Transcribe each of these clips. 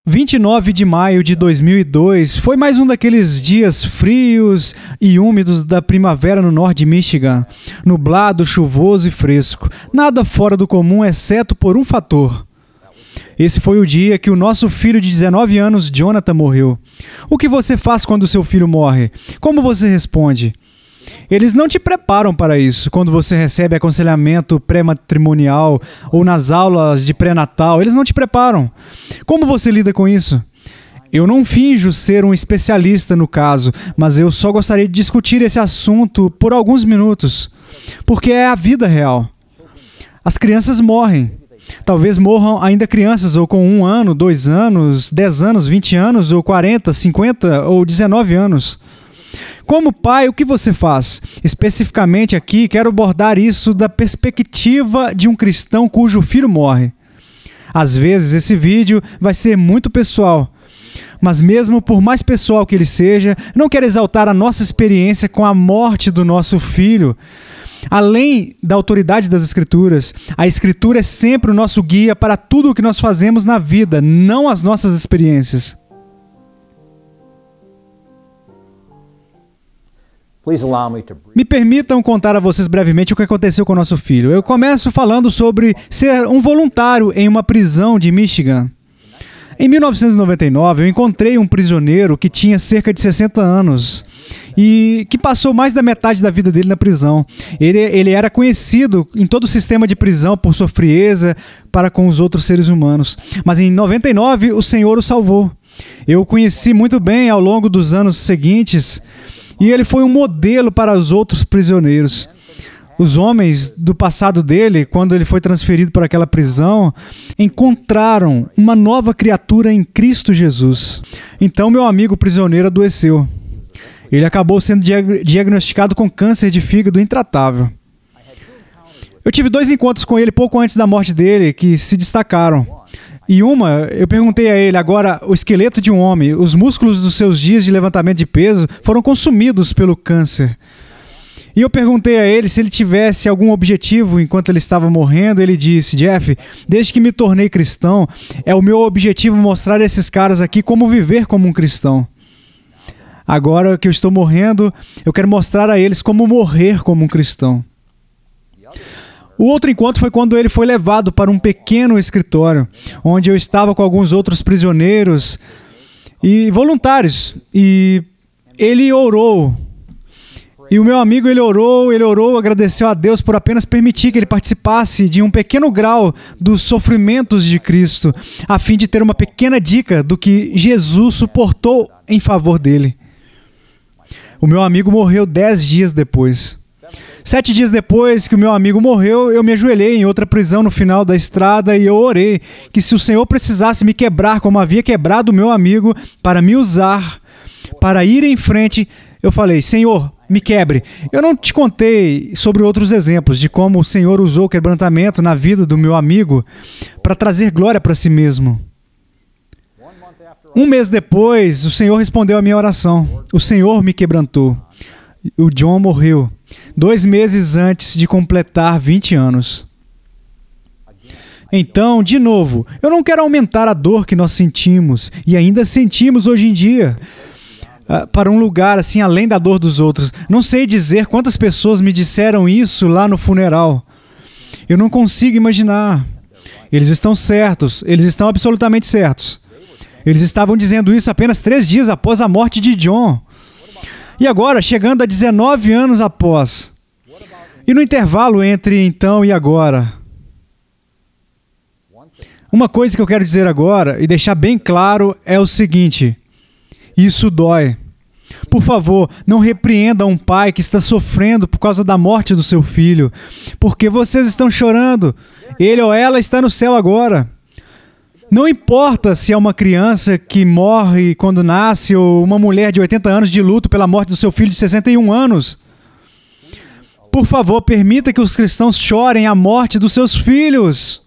29 de maio de 2002 foi mais um daqueles dias frios e úmidos da primavera no norte de Michigan. Nublado, chuvoso e fresco. Nada fora do comum, exceto por um fator. Esse foi o dia que o nosso filho de 19 anos, Jonathan, morreu. O que você faz quando seu filho morre? Como você responde? Eles não te preparam para isso. Quando você recebe aconselhamento pré-matrimonial ou nas aulas de pré-natal, eles não te preparam. Como você lida com isso? Eu não finjo ser um especialista no caso, mas eu só gostaria de discutir esse assunto por alguns minutos, porque é a vida real. As crianças morrem. Talvez morram ainda crianças, ou com 1 ano, 2 anos, 10 anos, 20 anos, ou 40, 50 ou 19 anos. Como pai, o que você faz? Especificamente aqui, quero abordar isso da perspectiva de um cristão cujo filho morre. Às vezes, esse vídeo vai ser muito pessoal, mas mesmo por mais pessoal que ele seja, não quero exaltar a nossa experiência com a morte do nosso filho. Além da autoridade das Escrituras, a Escritura é sempre o nosso guia para tudo o que nós fazemos na vida, não as nossas experiências. Me permitam contar a vocês brevemente o que aconteceu com o nosso filho. Eu começo falando sobre ser um voluntário em uma prisão de Michigan. Em 1999, eu encontrei um prisioneiro que tinha cerca de 60 anos e que passou mais da metade da vida dele na prisão. Ele era conhecido em todo o sistema de prisão por sua frieza para com os outros seres humanos. Mas em 99, o Senhor o salvou. Eu o conheci muito bem ao longo dos anos seguintes e ele foi um modelo para os outros prisioneiros. Os homens do passado dele, quando ele foi transferido para aquela prisão, encontraram uma nova criatura em Cristo Jesus. Então, meu amigo prisioneiro adoeceu. Ele acabou sendo diagnosticado com câncer de fígado intratável. Eu tive 2 encontros com ele pouco antes da morte dele que se destacaram. E eu perguntei a ele, agora, o esqueleto de um homem, os músculos dos seus dias de levantamento de peso foram consumidos pelo câncer. E eu perguntei a ele se ele tivesse algum objetivo enquanto ele estava morrendo. Ele disse, Jeff, desde que me tornei cristão, é o meu objetivo mostrar a esses caras aqui como viver como um cristão. Agora que eu estou morrendo, eu quero mostrar a eles como morrer como um cristão. O outro encontro foi quando ele foi levado para um pequeno escritório, onde eu estava com alguns outros prisioneiros e voluntários. E ele orou. E o meu amigo, ele orou, agradeceu a Deus por apenas permitir que ele participasse de um pequeno grau dos sofrimentos de Cristo, a fim de ter uma pequena dica do que Jesus suportou em favor dele. O meu amigo morreu 10 dias depois. 7 dias depois que o meu amigo morreu, eu me ajoelhei em outra prisão no final da estrada e eu orei que se o Senhor precisasse me quebrar como havia quebrado o meu amigo para me usar, para ir em frente, eu falei, Senhor, me quebre. Eu não te contei sobre outros exemplos de como o Senhor usou o quebrantamento na vida do meu amigo para trazer glória para si mesmo. 1 mês depois, o Senhor respondeu a minha oração. O Senhor me quebrantou. O John morreu 2 meses antes de completar 20 anos. Então, de novo, eu não quero aumentar a dor que nós sentimos e ainda sentimos hoje em dia para um lugar assim além da dor dos outros. Não sei dizer quantas pessoas me disseram isso lá no funeral. Eu não consigo imaginar. Eles estão certos, eles estão absolutamente certos. Eles estavam dizendo isso apenas 3 dias após a morte de John. E agora, chegando a 19 anos após. E no intervalo entre então e agora. Uma coisa que eu quero dizer agora e deixar bem claro é o seguinte. Isso dói. Por favor, não repreenda um pai que está sofrendo por causa da morte do seu filho. Porque vocês estão chorando. Ele ou ela está no céu agora. Não importa se é uma criança que morre quando nasce ou uma mulher de 80 anos de luto pela morte do seu filho de 61 anos. Por favor, permita que os cristãos chorem a morte dos seus filhos.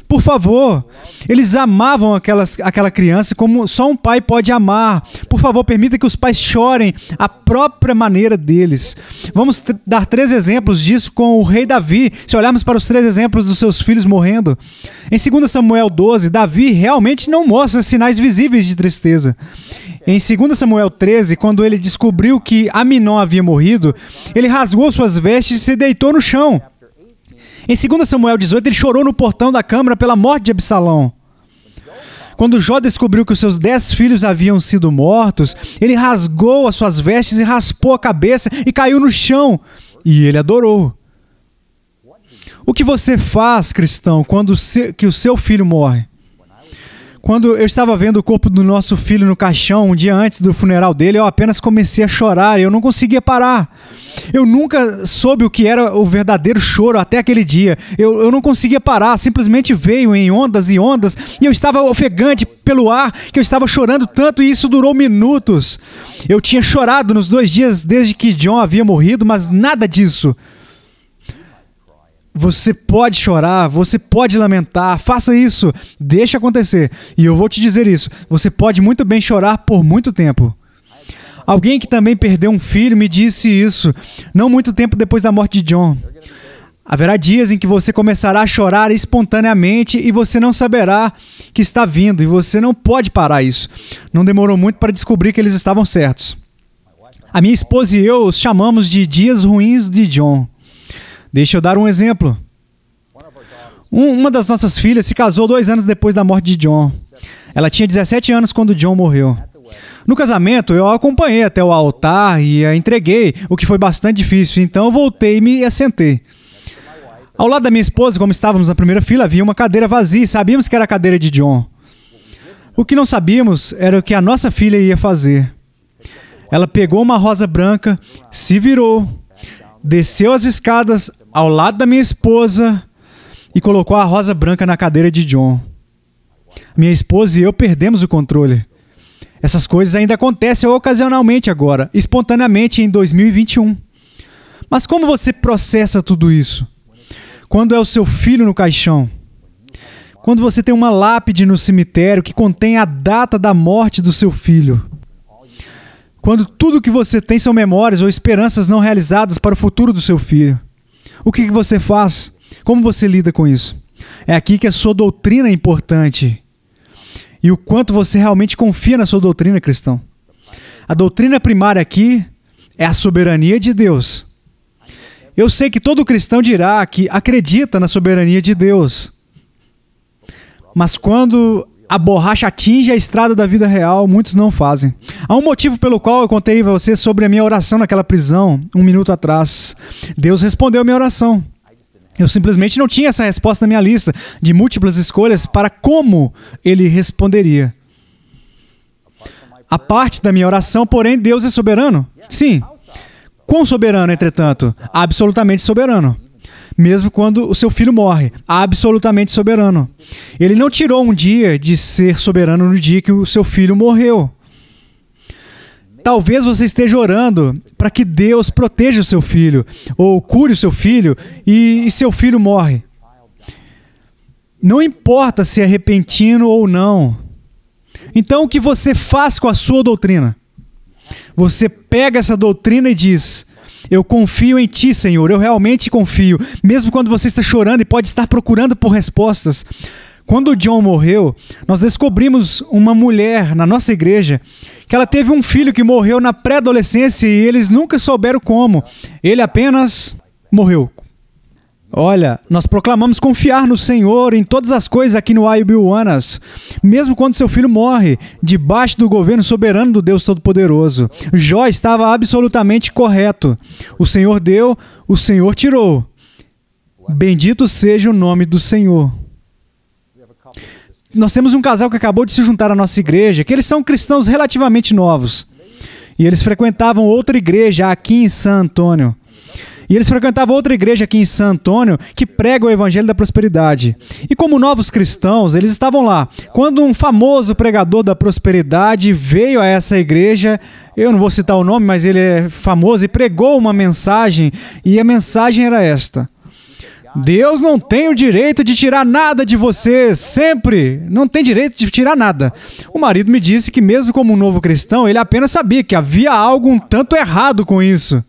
Por favor, eles amavam aquela criança como só um pai pode amar. Por favor, permita que os pais chorem a própria maneira deles. Vamos dar 3 exemplos disso com o rei Davi. Se olharmos para os 3 exemplos dos seus filhos morrendo. Em 2 Samuel 12, Davi realmente não mostra sinais visíveis de tristeza. Em 2 Samuel 13, quando ele descobriu que Aminon havia morrido, ele rasgou suas vestes e se deitou no chão. Em 2 Samuel 18, ele chorou no portão da câmara pela morte de Absalão. Quando Jó descobriu que os seus 10 filhos haviam sido mortos, ele rasgou as suas vestes e raspou a cabeça e caiu no chão. E ele adorou. O que você faz, cristão, quando que o seu filho morre? Quando eu estava vendo o corpo do nosso filho no caixão, um dia antes do funeral dele, eu apenas comecei a chorar e eu não conseguia parar. Eu nunca soube o que era o verdadeiro choro até aquele dia. Eu não conseguia parar, simplesmente veio em ondas e ondas e eu estava ofegante pelo ar, que eu estava chorando tanto e isso durou minutos. Eu tinha chorado nos 2 dias desde que John havia morrido, mas nada disso. Você pode chorar, você pode lamentar, faça isso, deixa acontecer. E eu vou te dizer isso, você pode muito bem chorar por muito tempo. Alguém que também perdeu um filho me disse isso, não muito tempo depois da morte de John. Haverá dias em que você começará a chorar espontaneamente e você não saberá que está vindo, e você não pode parar isso. Não demorou muito para descobrir que eles estavam certos. A minha esposa e eu os chamamos de dias ruins de John. Deixa eu dar um exemplo. Uma das nossas filhas se casou 2 anos depois da morte de John. Ela tinha 17 anos quando John morreu. No casamento, eu a acompanhei até o altar e a entreguei, o que foi bastante difícil. Então eu voltei e me assentei. Ao lado da minha esposa, como estávamos na primeira fila, havia uma cadeira vazia e sabíamos que era a cadeira de John. O que não sabíamos era o que a nossa filha ia fazer. Ela pegou uma rosa branca, se virou, desceu as escadas ao lado da minha esposa e colocou a rosa branca na cadeira de John. Minha esposa e eu perdemos o controle. Essas coisas ainda acontecem ocasionalmente agora, espontaneamente em 2021. Mas como você processa tudo isso? Quando é o seu filho no caixão? Quando você tem uma lápide no cemitério que contém a data da morte do seu filho? Quando tudo que você tem são memórias ou esperanças não realizadas para o futuro do seu filho? O que você faz? Como você lida com isso? É aqui que a sua doutrina é importante. E o quanto você realmente confia na sua doutrina, cristão. A doutrina primária aqui é a soberania de Deus. Eu sei que todo cristão dirá que acredita na soberania de Deus. Mas quando a borracha atinge a estrada da vida real, muitos não fazem. Há um motivo pelo qual eu contei a você sobre a minha oração naquela prisão, 1 minuto atrás. Deus respondeu a minha oração. Eu simplesmente não tinha essa resposta na minha lista de múltiplas escolhas para como ele responderia. A parte da minha oração, porém, Deus é soberano? Sim. Quão soberano, entretanto? Absolutamente soberano. Mesmo quando o seu filho morre, absolutamente soberano. Ele não tirou um dia de ser soberano no dia que o seu filho morreu. Talvez você esteja orando para que Deus proteja o seu filho, ou cure o seu filho, e seu filho morre. Não importa se é repentino ou não. Então, o que você faz com a sua doutrina? Você pega essa doutrina e diz: eu confio em Ti, Senhor, eu realmente confio, mesmo quando você está chorando e pode estar procurando por respostas. Quando o John morreu, nós descobrimos uma mulher na nossa igreja que ela teve um filho que morreu na pré-adolescência e eles nunca souberam como. Ele apenas morreu. Olha, nós proclamamos confiar no Senhor em todas as coisas aqui no IUB-Uanas, mesmo quando seu filho morre, debaixo do governo soberano do Deus Todo-Poderoso. Jó estava absolutamente correto. O Senhor deu, o Senhor tirou. Bendito seja o nome do Senhor. Nós temos um casal que acabou de se juntar à nossa igreja, que eles são cristãos relativamente novos. E eles frequentavam outra igreja aqui em San Antônio. E eles frequentavam outra igreja aqui em San Antônio que prega o Evangelho da Prosperidade. E como novos cristãos, eles estavam lá. Quando um famoso pregador da prosperidade veio a essa igreja, eu não vou citar o nome, mas ele é famoso, e pregou uma mensagem, e a mensagem era esta: Deus não tem o direito de tirar nada de você, sempre. Não tem direito de tirar nada. O marido me disse que mesmo como um novo cristão, ele apenas sabia que havia algo um tanto errado com isso.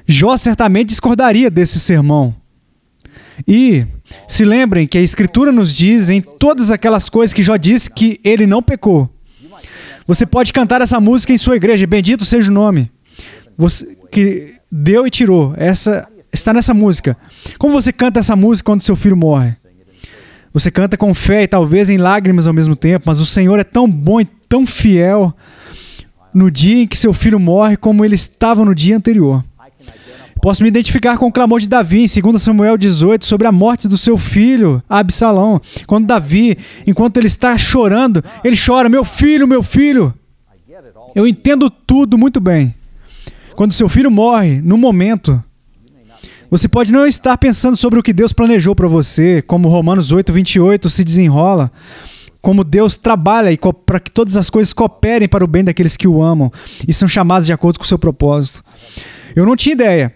Jó certamente discordaria desse sermão. E se lembrem que a Escritura nos diz em todas aquelas coisas que Jó disse que ele não pecou. Você pode cantar essa música em sua igreja, bendito seja o nome que deu e tirou. Essa está nessa música. Como você canta essa música quando seu filho morre? Você canta com fé e talvez em lágrimas ao mesmo tempo, mas o Senhor é tão bom e tão fiel no dia em que seu filho morre como ele estava no dia anterior. Posso me identificar com o clamor de Davi em 2 Samuel 18 sobre a morte do seu filho, Absalão. Quando Davi, enquanto ele está chorando, ele chora, meu filho, meu filho. Eu entendo tudo muito bem. Quando seu filho morre, no momento, você pode não estar pensando sobre o que Deus planejou para você, como Romanos 8:28 se desenrola, como Deus trabalha para que todas as coisas cooperem para o bem daqueles que o amam e são chamados de acordo com o seu propósito. Eu não tinha ideia.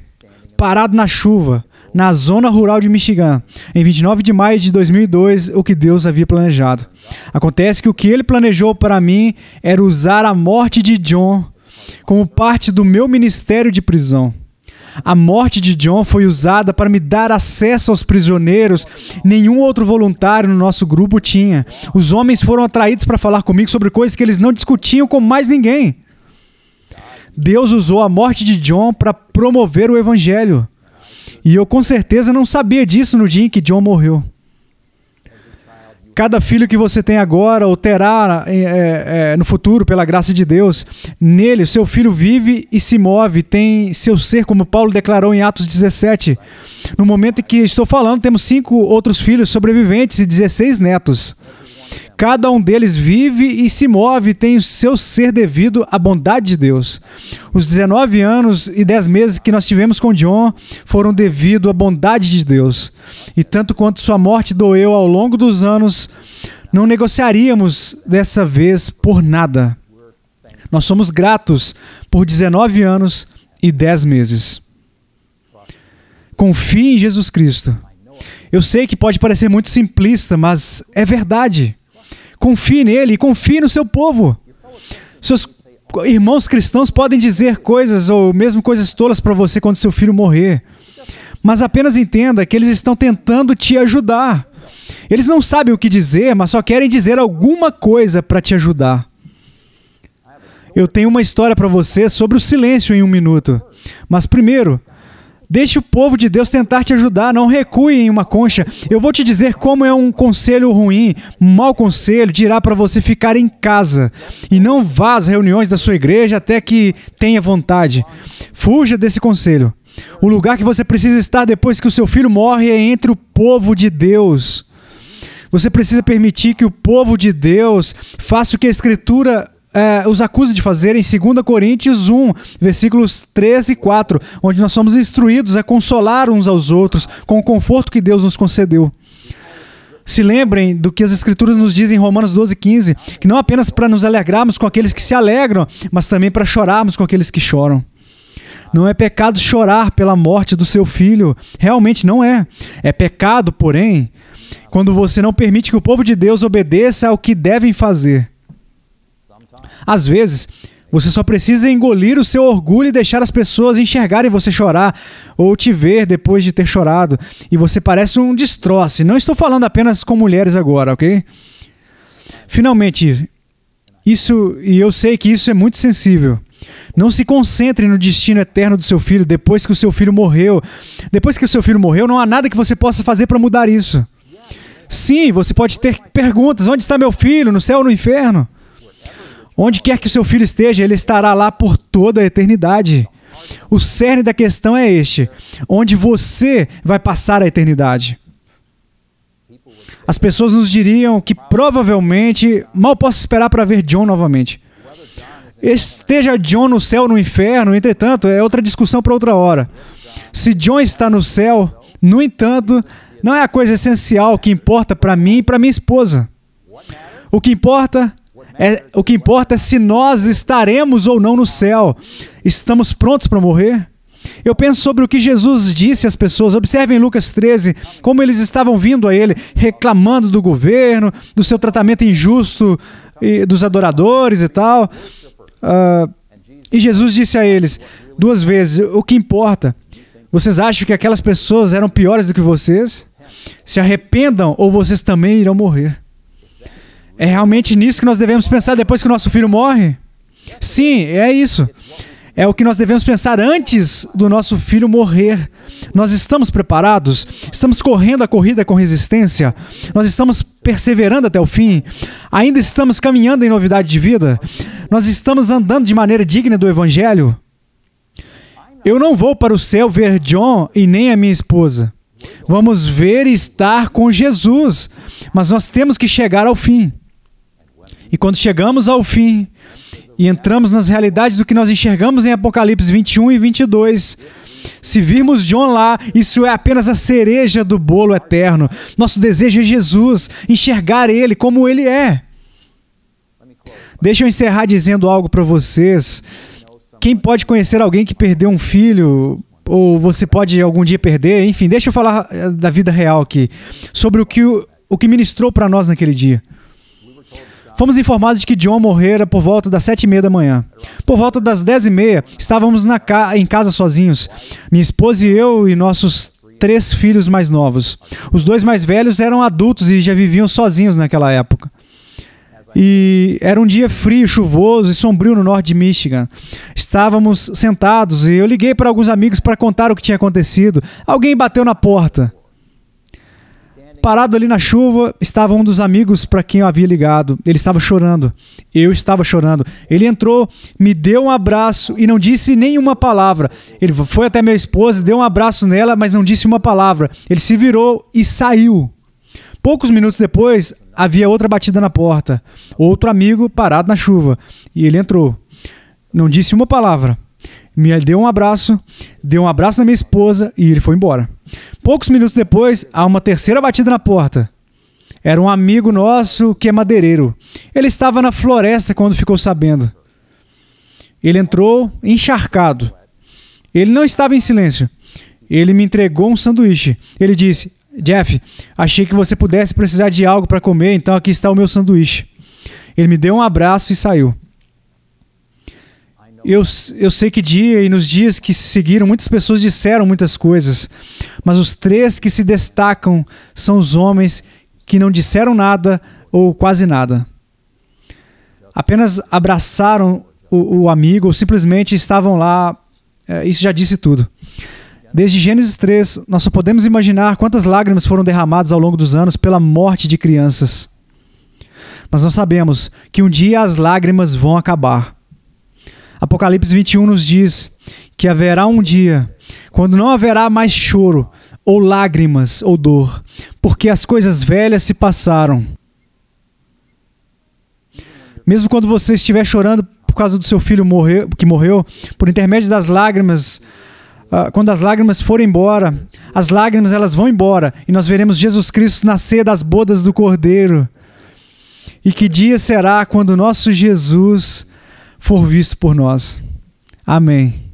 Parado na chuva, na zona rural de Michigan, em 29 de maio de 2002, o que Deus havia planejado. Acontece que o que ele planejou para mim era usar a morte de John como parte do meu ministério de prisão. A morte de John foi usada para me dar acesso aos prisioneiros. Nenhum outro voluntário no nosso grupo tinha. Os homens foram atraídos para falar comigo sobre coisas que eles não discutiam com mais ninguém. Deus usou a morte de John para promover o evangelho. E eu com certeza não sabia disso no dia em que John morreu. Cada filho que você tem agora ou terá no futuro, pela graça de Deus, nele o seu filho vive e se move, tem seu ser, como Paulo declarou em Atos 17. No momento em que estou falando, temos 5 outros filhos sobreviventes e 16 netos. Cada um deles vive e se move, tem o seu ser devido à bondade de Deus. Os 19 anos e 10 meses que nós tivemos com John foram devido à bondade de Deus. E tanto quanto sua morte doeu ao longo dos anos, não negociaríamos dessa vez por nada. Nós somos gratos por 19 anos e 10 meses. Confie em Jesus Cristo. Eu sei que pode parecer muito simplista, mas é verdade. Confie nele e confie no seu povo. Seus irmãos cristãos podem dizer coisas ou mesmo coisas tolas para você quando seu filho morrer. Mas apenas entenda que eles estão tentando te ajudar. Eles não sabem o que dizer, mas só querem dizer alguma coisa para te ajudar. Eu tenho uma história para você sobre o silêncio em 1 minuto. Mas primeiro, deixe o povo de Deus tentar te ajudar, não recue em uma concha. Eu vou te dizer como é um conselho ruim, um mau conselho, dirá para você ficar em casa e não vá às reuniões da sua igreja até que tenha vontade. Fuja desse conselho. O lugar que você precisa estar depois que o seu filho morre é entre o povo de Deus. Você precisa permitir que o povo de Deus faça o que a Escritura os acusa de fazer em 2 Coríntios 1, versículos 3 e 4, onde nós somos instruídos a consolar uns aos outros com o conforto que Deus nos concedeu. Se lembrem do que as Escrituras nos dizem em Romanos 12:15, que não apenas para nos alegrarmos com aqueles que se alegram, mas também para chorarmos com aqueles que choram. Não é pecado chorar pela morte do seu filho, realmente não é. É pecado, porém, quando você não permite que o povo de Deus obedeça ao que devem fazer. Às vezes, você só precisa engolir o seu orgulho e deixar as pessoas enxergarem você chorar ou te ver depois de ter chorado. E você parece um destroço. E não estou falando apenas com mulheres agora, ok? Finalmente, eu sei que isso é muito sensível. Não se concentre no destino eterno do seu filho depois que o seu filho morreu. Depois que o seu filho morreu, não há nada que você possa fazer para mudar isso. Sim, você pode ter perguntas. Onde está meu filho? No céu ou no inferno? Onde quer que o seu filho esteja, ele estará lá por toda a eternidade. O cerne da questão é este: onde você vai passar a eternidade? As pessoas nos diriam que provavelmente mal posso esperar para ver John novamente. Esteja John no céu ou no inferno, entretanto, é outra discussão para outra hora. Se John está no céu, no entanto, não é a coisa essencial que importa para mim e para minha esposa. O que importa é se nós estaremos ou não no céu. Estamos prontos para morrer? Eu penso sobre o que Jesus disse às pessoas. Observem Lucas 13, como eles estavam vindo a ele, reclamando do governo, do seu tratamento injusto, e dos adoradores e tal. E Jesus disse a eles 2 vezes, o que importa? Vocês acham que aquelas pessoas eram piores do que vocês? Se arrependam ou vocês também irão morrer. É realmente nisso que nós devemos pensar depois que o nosso filho morre? Sim, é isso. É o que nós devemos pensar antes do nosso filho morrer. Nós estamos preparados? Estamos correndo a corrida com resistência? Nós estamos perseverando até o fim? Ainda estamos caminhando em novidade de vida? Nós estamos andando de maneira digna do Evangelho? Eu não vou para o céu ver John e nem a minha esposa. Vamos ver e estar com Jesus. Mas nós temos que chegar ao fim. E quando chegamos ao fim e entramos nas realidades do que nós enxergamos em Apocalipse 21 e 22, se virmos John lá, isso é apenas a cereja do bolo eterno. Nosso desejo é Jesus, enxergar Ele como Ele é. Deixa eu encerrar dizendo algo para vocês. Quem pode conhecer alguém que perdeu um filho, ou você pode algum dia perder, enfim, deixa eu falar da vida real aqui, sobre o que ministrou para nós naquele dia. Fomos informados de que John morrera por volta das 7h30 da manhã. Por volta das 10h30, estávamos em casa sozinhos. Minha esposa e eu e nossos 3 filhos mais novos. Os 2 mais velhos eram adultos e já viviam sozinhos naquela época. E era um dia frio, chuvoso e sombrio no norte de Michigan. Estávamos sentados e eu liguei para alguns amigos para contar o que tinha acontecido. Alguém bateu na porta. Parado ali na chuva, estava um dos amigos para quem eu havia ligado. Ele estava chorando. Eu estava chorando. Ele entrou, me deu um abraço e não disse nenhuma palavra. Ele foi até minha esposa, deu um abraço nela, mas não disse uma palavra. Ele se virou e saiu. Poucos minutos depois, havia outra batida na porta. Outro amigo parado na chuva. E ele entrou. Não disse uma palavra. Me deu um abraço na minha esposa e ele foi embora. Poucos minutos depois, há uma terceira batida na porta. Era um amigo nosso que é madeireiro. Ele estava na floresta quando ficou sabendo. Ele entrou encharcado. Ele não estava em silêncio. Ele me entregou um sanduíche. Ele disse, Jeff, achei que você pudesse precisar de algo para comer, então aqui está o meu sanduíche. Ele me deu um abraço e saiu. Eu sei que nos dias que se seguiram, muitas pessoas disseram muitas coisas, mas os 3 que se destacam são os homens que não disseram nada ou quase nada. Apenas abraçaram o amigo ou simplesmente estavam lá. Isso já disse tudo. Desde Gênesis 3, nós só podemos imaginar quantas lágrimas foram derramadas ao longo dos anos pela morte de crianças. Mas nós sabemos que um dia as lágrimas vão acabar. Apocalipse 21 nos diz que haverá um dia quando não haverá mais choro, ou lágrimas, ou dor, porque as coisas velhas se passaram. Mesmo quando você estiver chorando por causa do seu filho que morreu, por intermédio das lágrimas, quando as lágrimas forem embora, as lágrimas elas vão embora e nós veremos Jesus Cristo nascer das bodas do Cordeiro. E que dia será quando o nosso Jesus for visto por nós. Amém.